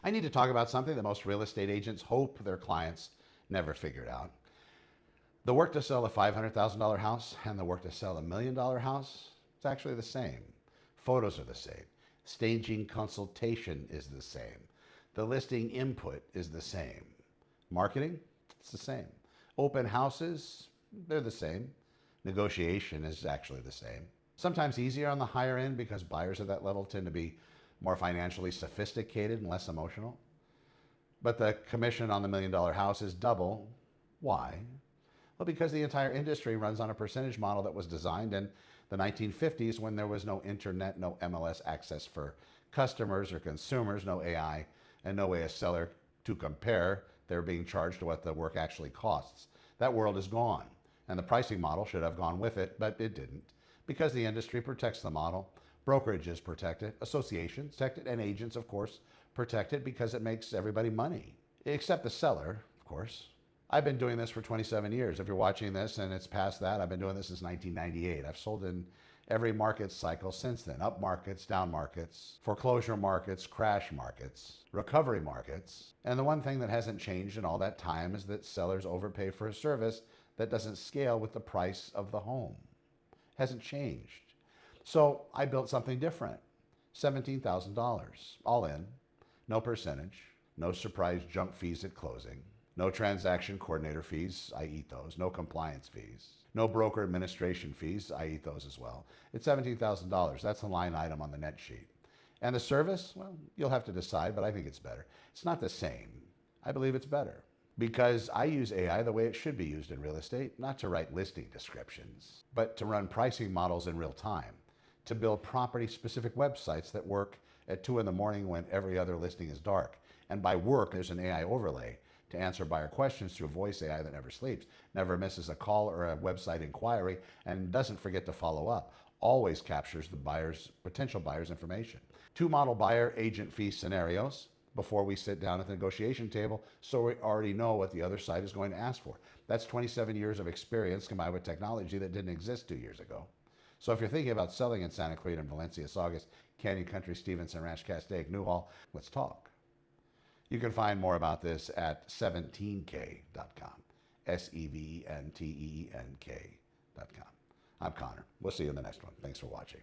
I need to talk about something that most real estate agents hope their clients never figured out. The work to sell a $500,000 house and the work to sell a $1 million house, it's actually the same. Photos are the same. Staging consultation is the same. The listing input is the same. Marketing, it's the same. Open houses, they're the same. Negotiation is actually the same. Sometimes easier on the higher end because buyers at that level tend to be more financially sophisticated and less emotional. But the commission on the $1 million house is double. Why? Well, because the entire industry runs on a percentage model that was designed in the 1950s when there was no internet, no MLS access for customers or consumers, no AI, and no way a seller to compare they're being charged to what the work actually costs. That world is gone, and the pricing model should have gone with it, but it didn't, because the industry protects the model. Brokerages protect it, associations protect it, and agents, of course, protect it because it makes everybody money, except the seller, of course. I've been doing this for 27 years. If you're watching this and it's past that, I've been doing this since 1998. I've sold in every market cycle since then. Up markets, down markets, foreclosure markets, crash markets, recovery markets. And the one thing that hasn't changed in all that time is that sellers overpay for a service that doesn't scale with the price of the home. Hasn't changed. So I built something different. $17,000, all in, no percentage, no surprise junk fees at closing. No transaction coordinator fees, I eat those. No compliance fees. No broker administration fees, I eat those as well. It's $17,000. That's a line item on the net sheet. And the service, well, you'll have to decide, but I think it's better. It's not the same. I believe it's better because I use AI the way it should be used in real estate, not to write listing descriptions, but to run pricing models in real time, to build property-specific websites that work at 2 in the morning when every other listing is dark. And by work, there's an AI overlay to answer buyer questions through voice AI that never sleeps, never misses a call or a website inquiry, and doesn't forget to follow up. Always captures the potential buyer's information. 2 model buyer agent fee scenarios before we sit down at the negotiation table, so we already know what the other side is going to ask for. That's 27 years of experience combined with technology that didn't exist 2 years ago. So if you're thinking about selling in Santa Clarita and Valencia, Saugus, Canyon Country, Stevenson, Ranch Castaic, Newhall, let's talk. You can find more about this at 17k.com, SeventeenK.com. I'm Connor. We'll see you in the next one. Thanks for watching.